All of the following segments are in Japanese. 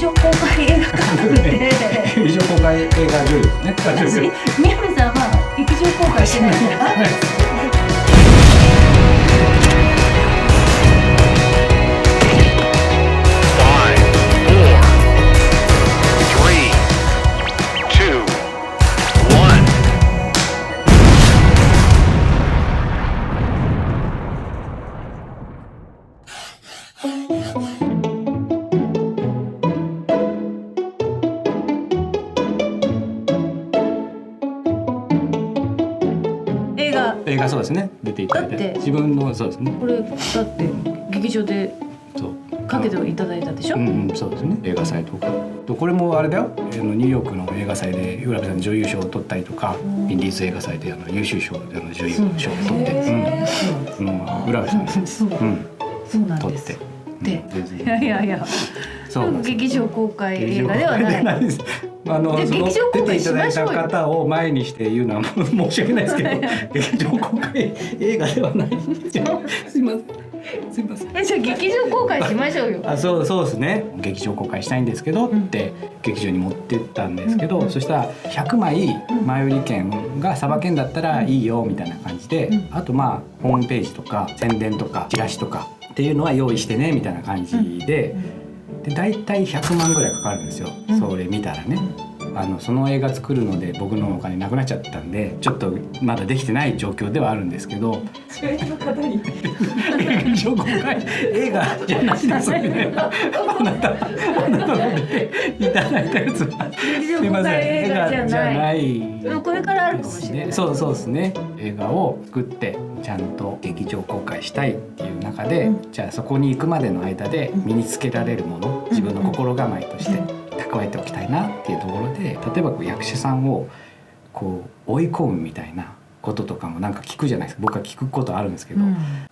場公開映画館で劇場公開映画女優ですね。私、宮部さんは劇場公開してないですか？映画そうですね、出ていただいて、だって自分のそうですね、これだって劇場でそうかけていただいたでしょ。そうですね、映画祭とかとこれもあれだよ、ニューヨークの映画祭で浦部さん女優賞を取ったりとか、インディーズ映画祭で優秀賞で女優賞を取って、浦部さんそうなん取ってです。で、いやそう劇場公開映画ではない。です。その出ていただいた方を前にして言うのは申し訳ないですけど、劇場公開映画ではないんですよ。すいません。じゃあ劇場公開しましょうよ。そうですね。劇場公開したいんですけどって劇場に持ってったんですけど、そしたら100枚前売り券がさばけんだったらいいよみたいな感じで、あとホームページとか宣伝とかチラシとかっていうのは用意してねみたいな感じで。で大体100万ぐらいかかるんですよ、それ見たらね。その映画作るので僕のお金なくなっちゃったんで、ちょっとまだできてない状況ではあるんですけど、主演の方に劇場公開映画じゃないですよね。あなたのでいただいたやつは劇場公開映画じゃない。でもこれからあるかもしれない。そうですね。映画を作ってちゃんと劇場公開したいっていう中で、じゃあそこに行くまでの間で身につけられるもの、自分の心構えとして蓄えておきたいなっていうところで、例えば役者さんをこう追い込むみたいなこととかもなんか聞くじゃないですか。僕は聞くことあるんですけど、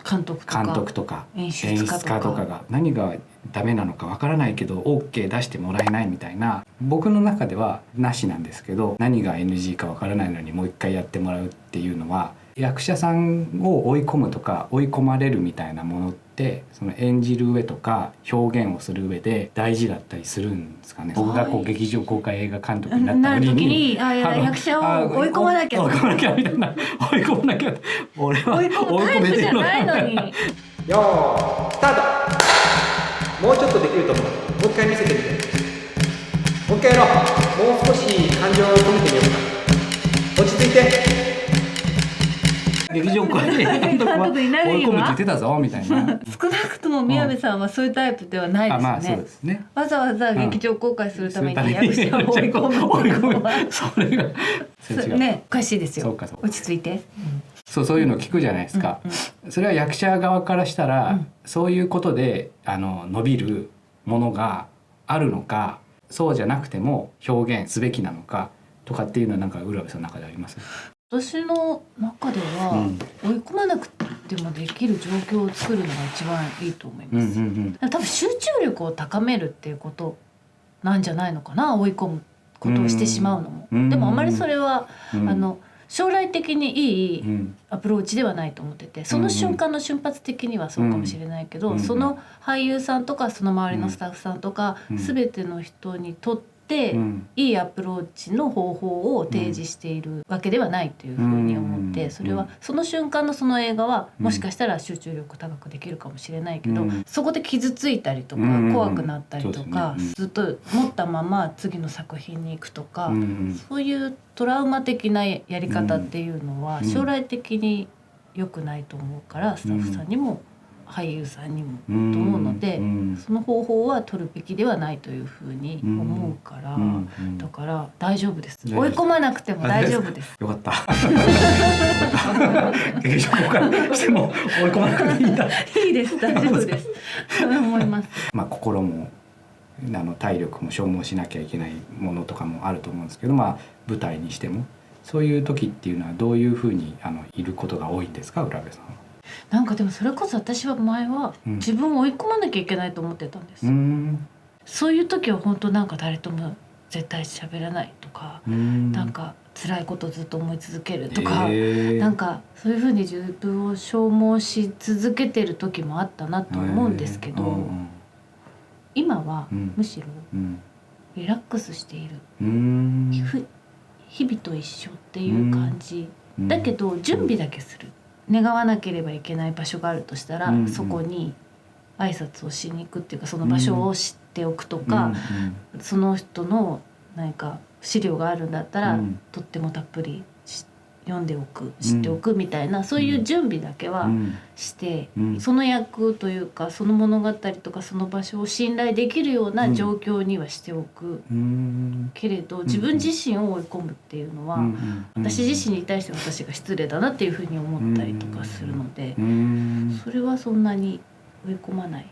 監督とか演出家とかが何がダメなのかわからないけど OK 出してもらえないみたいな、僕の中ではなしなんですけど、何が NG かわからないのにもう一回やってもらうっていうのは、役者さんを追い込むとか追い込まれるみたいなものって、その演じる上とか表現をする上で大事だったりするんですかね。僕が劇場公開映画監督になった時に役者を追い込まなきゃみたいな、追い込まなきゃ、俺は追い込めてるのかな。よースタート。もうちょっとできると思う。もう一回見せてみて。もう一回やろう。もう少し感情を込めてみようか。落ち着いて。劇場公開監督は追い込むって言ってたぞみたいな。少なくとも宮部さんはそういうタイプではないですよね。そうですね。わざわざ劇場公開するために役者を追い込む。それがね、おかしいですよ。落ち着いて。そういうの聞くじゃないですか。それは役者側からしたら、そういうことで伸びるものがあるのか、そうじゃなくても表現すべきなのかとかっていうのはなんか浦部さんの中であります？私の中では、追い込まなくてもできる状況を作るのが一番いいと思います。多分集中力を高めるっていうことなんじゃないのかな、追い込むことをしてしまうのも。でもあまりそれは、将来的にいいアプローチではないと思ってて、その瞬間の瞬発的にはそうかもしれないけど、その俳優さんとかその周りのスタッフさんとか、全ての人にとっていいアプローチの方法を提示しているわけではないというふうに思って、それはその瞬間のその映画はもしかしたら集中力高くできるかもしれないけど、そこで傷ついたりとか怖くなったりとか、ずっと持ったまま次の作品に行くとか、そういうトラウマ的なやり方っていうのは将来的に良くないと思うから、スタッフさんにも俳優さんにもと思うので、その方法は取るべきではないというふうに思うから、だから大丈夫です。追い込まなくても大丈夫です。よかった。劇場公開しても追い込まなくていいんだ。いいです、大丈夫です。そう思います。心も体力も消耗しなきゃいけないものとかもあると思うんですけど、舞台にしてもそういう時っていうのはどういうふうにいることが多いんですか、浦部さんは。なんかでもそれこそ私は前は自分を追い込まなきゃいけないと思ってたんです。そういう時は本当なんか誰とも絶対喋らないとか、なんか辛いことをずっと思い続けるとか、なんかそういうふうに自分を消耗し続けてる時もあったなと思うんですけど、今はうんむしろうんリラックスしている、うん日々と一緒っていう感じ、うんだけど準備だけする、願わなければいけない場所があるとしたら、うんそこに挨拶をしに行くっていうか、その場所を知っておくとか、その人の何か資料があるんだったら、とってもたっぷり読んでおく、知っておくみたいな、そういう準備だけはして、その役というかその物語とかその場所を信頼できるような状況にはしておく、けれど自分自身を追い込むっていうのは、私自身に対して私が失礼だなっていうふうに思ったりとかするので、それはそんなに追い込まない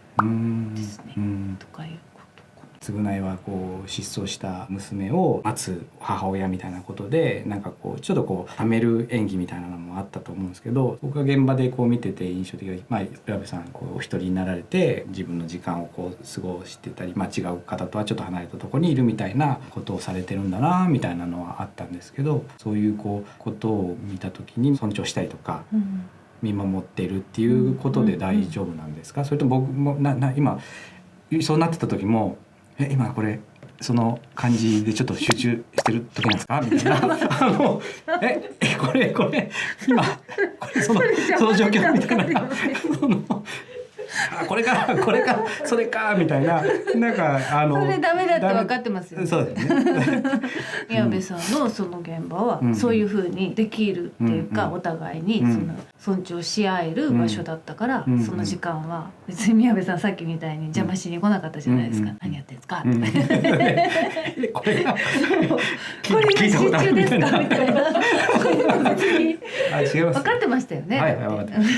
ですね、とかいうこと。償いはこう失踪した娘を待つ母親みたいなことで、なんかこうちょっとこうはめる演技みたいなのもあったと思うんですけど、僕が現場でこう見てて印象的な、岩部さんこうお一人になられて自分の時間をこう過ごしてたり、違う方とはちょっと離れたところにいるみたいなことをされてるんだなみたいなのはあったんですけど、そういうこうことを見た時に尊重したりとか、見守っているっていうことで大丈夫なんですか？それと僕も今そうなってた時も今これその感じでちょっと集中してる時なんですかみたいなこれ今これその状況みたいなこれかそれかみたいな、なんかそれダメだって分かってますよね。そうですね宮部さんのその現場はそういう風にできるっていうか、お互いにその尊重し合える場所だったから、その時間は別に宮部さんさっきみたいに邪魔しに来なかったじゃないですか。何やってんですかとかこれがこれが集中ですかみたいな別に違います。分かってましたよね。はい、分かってます。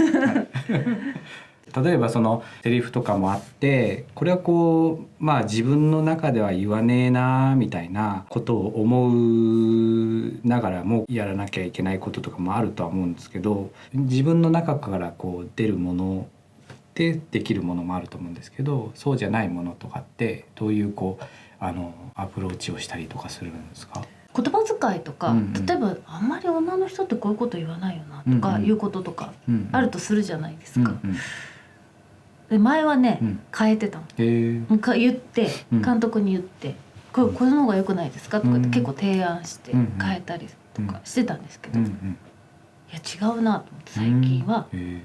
例えばそのセリフとかもあって、これはこう自分の中では言わねえなみたいなことを思うながらもやらなきゃいけないこととかもあるとは思うんですけど、自分の中からこう出るものでできるものもあると思うんですけど、そうじゃないものとかってどういうこうアプローチをしたりとかするんですか？言葉遣いとか、例えばあんまり女の人ってこういうこと言わないよなとかいうこととかあるとするじゃないですか。で前はね、変えてたの。言って監督に言ってこれの方が良くないですかとかって結構提案して変えたりとかしてたんですけど、いや違うなと思って最近は言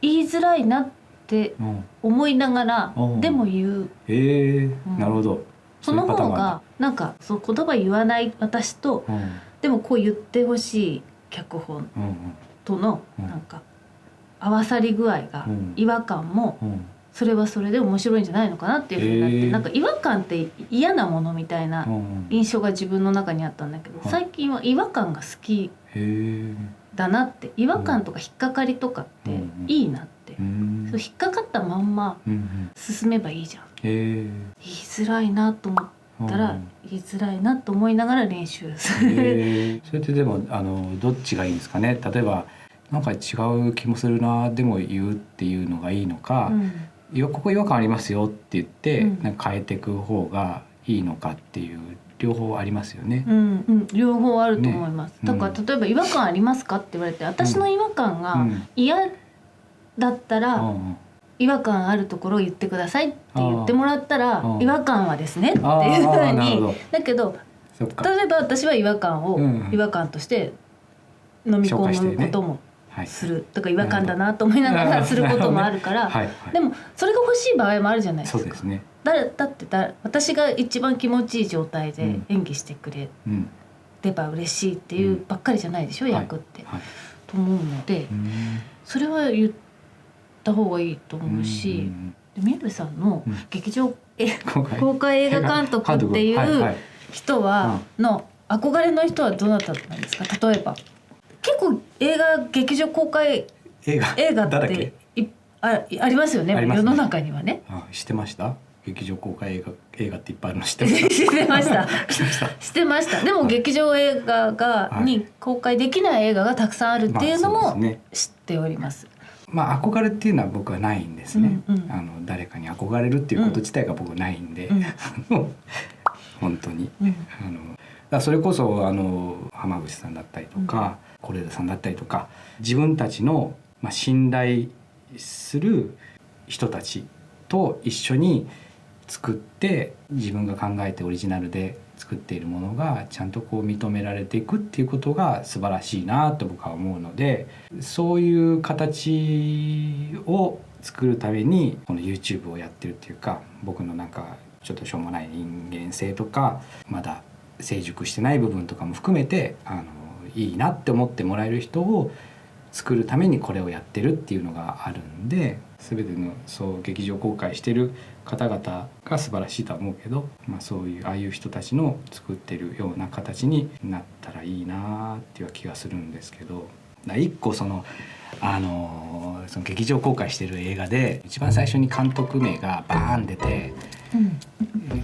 いづらいなって思いながらでも言う。なるほど。その方がなんかそう言葉言わない私と、でもこう言ってほしい脚本とのなんか合わさり具合が、違和感もそれはそれで面白いんじゃないのかなっていうふうになって、なんか違和感って嫌なものみたいな印象が自分の中にあったんだけど、最近は違和感が好きだなって、違和感とか引っかかりとかっていいなって、そう引っかかったまんま進めばいいじゃん。言いづらいなと思ったら言いづらいなと思いながら練習する。それってでもどっちがいいんですかね？例えばなんか違う気もするなでも言うっていうのがいいのか、ここ違和感ありますよって言って、なんか変えていく方がいいのかっていう両方ありますよね。両方あると思います。だから例えば違和感ありますかって言われて、私の違和感が嫌だったら、違和感あるところを言ってくださいって言ってもらったら、違和感はですねっていうふうに。だけど例えば私は違和感を違和感として飲み込むこともするとか、違和感だなと思いながらすることもあるから、でもそれが欲しい場合もあるじゃないですか。そうですね。だって私が一番気持ちいい状態で演技してくれれば嬉しいっていうばっかりじゃないでしょ、役って、と思うので、それは言った方がいいと思うし、宮部さんの劇場公開映画監督っていう人はの憧れの人はどなたなんですか？例えば結構劇場公開映画ってありますよね、世の中にはね。知ってました？劇場公開映画っていっぱいあるの知ってました？知ってました。でも劇場映画に公開できない映画がたくさんあるっていうのも知っております。憧れっていうのは僕はないんですね。誰かに憧れるっていうこと自体が僕ないんで、本当に。それこそ浜口さんだったりとか、是枝さんだったりとか、自分たちの信頼する人たちと一緒に作って自分が考えてオリジナルで作っているものがちゃんとこう認められていくっていうことが素晴らしいなと僕は思うので、そういう形を作るためにこの YouTube をやってるっていうか、僕のなんかちょっとしょうもない人間性とかまだ成熟してない部分とかも含めていいなって思ってもらえる人を作るためにこれをやってるっていうのがあるんで、全てのそう劇場公開してる方々が素晴らしいとは思うけど、そういうああいう人たちの作ってるような形になったらいいなっていう気がするんですけど、一個その劇場公開してる映画で一番最初に監督名がバーン出て、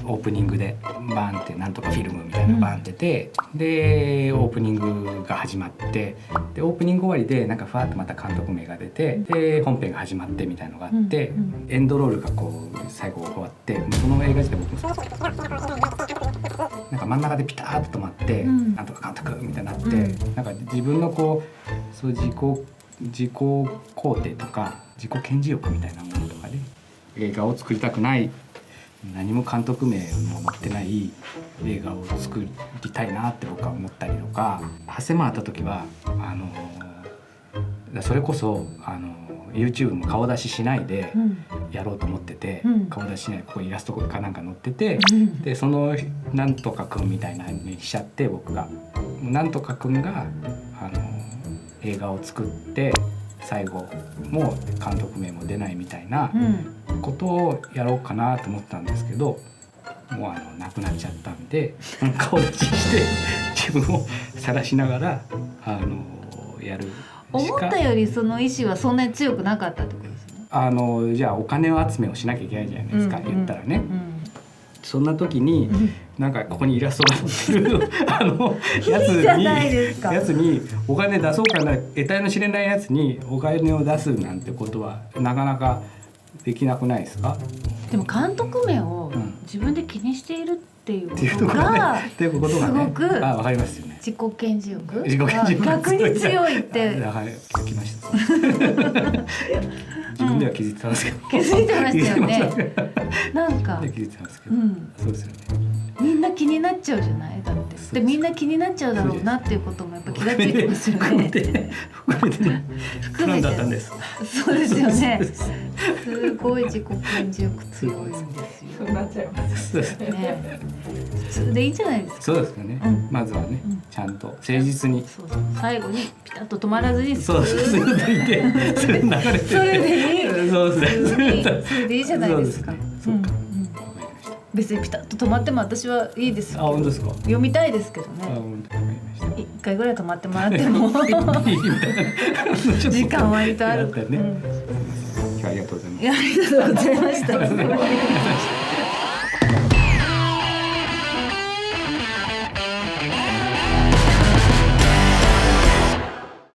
オープニングでバーンってなんとかフィルムみたいなのバーン出て、でオープニングが始まって、でオープニング終わりでなんかファーッとまた監督名が出て、で本編が始まってみたいなのがあって、エンドロールがこう最後終わって、その映画自体僕もなんか真ん中でピタッと止まって、なんとか監督みたいになって、なんか自分のこうそう自己肯定とか自己顕示欲みたいなものとかで映画を作りたくない、何も監督名も持ってない映画を作りたいなって僕は思ったりとか、長谷回った時はそれこそYouTube も顔出ししないでやろうと思ってて、顔出ししないここイラストかなんか載ってて、でそのなんとかくんみたいなにしちゃって、僕がなんとかくんが映画を作って最後も監督名も出ないみたいなことをやろうかなと思ったんですけど、もうなくなっちゃったんで顔出しして自分を晒しながらやるしか。思ったよりその意志はそんなに強くなかったってことですね。じゃあお金を集めをしなきゃいけないじゃないですか、言ったらね。そんな時になんかここにイラストが載ってるやつにお金出そうかな、得体の知れないやつにお金を出すなんてことはなかなかできなくないですか？でも監督名を自分で気にしているっていうことってがいうことがすごくわかりますよね。自己顕示欲が逆に強いって気づきました。自分では気づいてたんですけど、気づいてましたよね。なんか気づいてたんですけど、そうですよね。みんな気になっちゃうじゃない、だってでみんな気になっちゃうだろうなっていうこともやっぱ気がついてますよね。含めてだったんです。そうですよね。すごい自己顕示欲強いんですよ。そうなっちゃいますね。普通でいいじゃないですか。そうですよね。まずはね、ちゃんと誠実に。そう最後にピタッと止まらずにそうそうそう流れてそれでいい。そうですね。それでいいじゃないですか。そうか。別にピタッと止まっても私はいいですけど。本当ですか。読みたいですけどね。本当に一回ぐらい止まってもらっても時間割とある。ね。ありがとうございます。ありがとうございました。